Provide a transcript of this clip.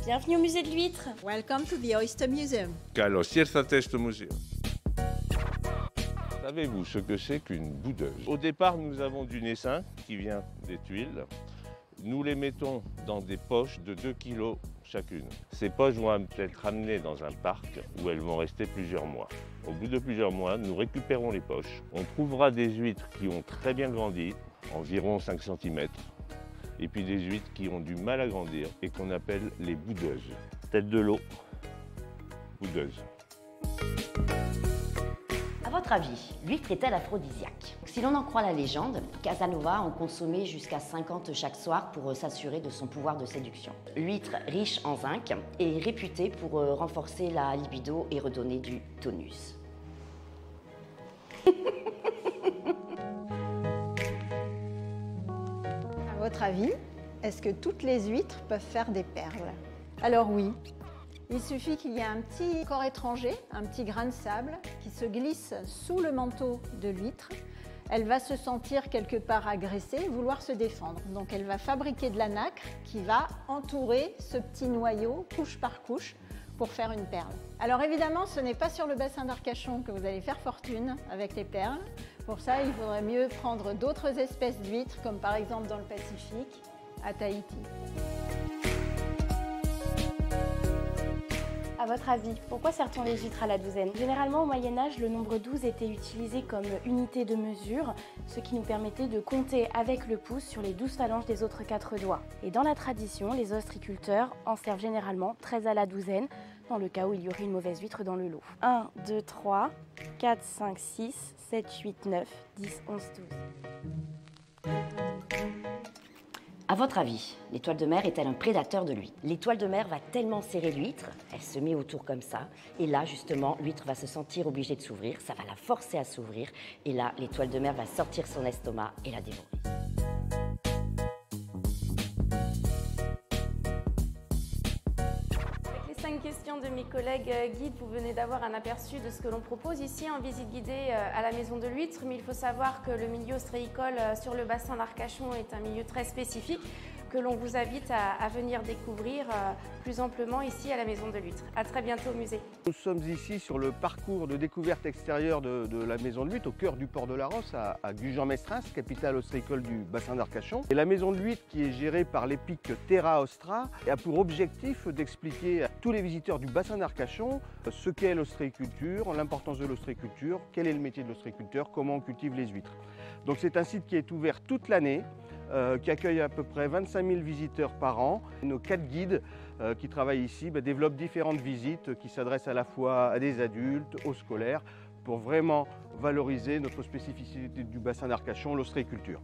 Bienvenue au musée de l'huître. Welcome to the Oyster Museum. Καλώς ήρθατε στο μουσείο. Savez-vous ce que c'est qu'une boudeuse? Au départ, nous avons du naissin qui vient des tuiles. Nous les mettons dans des poches de 2 kg chacune. Ces poches vont être ramenées dans un parc où elles vont rester plusieurs mois. Au bout de plusieurs mois, nous récupérons les poches. On trouvera des huîtres qui ont très bien grandi, environ 5 cm, et puis des huîtres qui ont du mal à grandir et qu'on appelle les boudeuses. Tête de l'eau, boudeuse. À votre avis, l'huître est-elle aphrodisiaque? Si l'on en croit la légende, Casanova en consommait jusqu'à 50 chaque soir pour s'assurer de son pouvoir de séduction. L'huître, riche en zinc, est réputée pour renforcer la libido et redonner du tonus. À votre avis, est-ce que toutes les huîtres peuvent faire des perles? Alors oui. Il suffit qu'il y ait un petit corps étranger, un petit grain de sable, qui se glisse sous le manteau de l'huître. Elle va se sentir quelque part agressée et vouloir se défendre. Donc elle va fabriquer de la nacre qui va entourer ce petit noyau, couche par couche, pour faire une perle. Alors évidemment, ce n'est pas sur le bassin d'Arcachon que vous allez faire fortune avec les perles. Pour ça, il faudrait mieux prendre d'autres espèces d'huîtres, comme par exemple dans le Pacifique, à Tahiti. À votre avis, pourquoi sert-on les huîtres à la douzaine? Généralement, au Moyen-Âge, le nombre 12 était utilisé comme unité de mesure, ce qui nous permettait de compter avec le pouce sur les 12 phalanges des autres 4 doigts. Et dans la tradition, les ostréiculteurs en servent généralement 13 à la douzaine, dans le cas où il y aurait une mauvaise huître dans le lot. 1, 2, 3, 4, 5, 6, 7, 8, 9, 10, 11, 12. À votre avis, l'étoile de mer est-elle un prédateur de l'huître? L'étoile de mer va tellement serrer l'huître, elle se met autour comme ça, et là justement, l'huître va se sentir obligée de s'ouvrir, ça va la forcer à s'ouvrir, et là, l'étoile de mer va sortir son estomac et la dévorer. Avec les 5 questions de mes collègues guides, vous venez d'avoir un aperçu de ce que l'on propose ici en visite guidée à la Maison de l'Huître, mais il faut savoir que le milieu ostréicole sur le bassin d'Arcachon est un milieu très spécifique que l'on vous invite à venir découvrir plus amplement ici à la Maison de l'Huître. À très bientôt au musée. Nous sommes ici sur le parcours de découverte extérieure de la Maison de l'Huître, au cœur du port de la Rosse, à Gujan-Mestras, capitale ostréicole du bassin d'Arcachon. Et la Maison de l'Huître, qui est gérée par l'EPIC Terra Ostra, a pour objectif d'expliquer à tous les visiteurs du bassin d'Arcachon ce qu'est l'ostréiculture, l'importance de l'ostréiculture, quel est le métier de l'ostréiculteur, comment on cultive les huîtres. Donc c'est un site qui est ouvert toute l'année, qui accueille à peu près 25 000 visiteurs par an. Nos 4 guides qui travaillent ici développent différentes visites qui s'adressent à la fois à des adultes, aux scolaires, pour vraiment valoriser notre spécificité du bassin d'Arcachon, l'ostréiculture.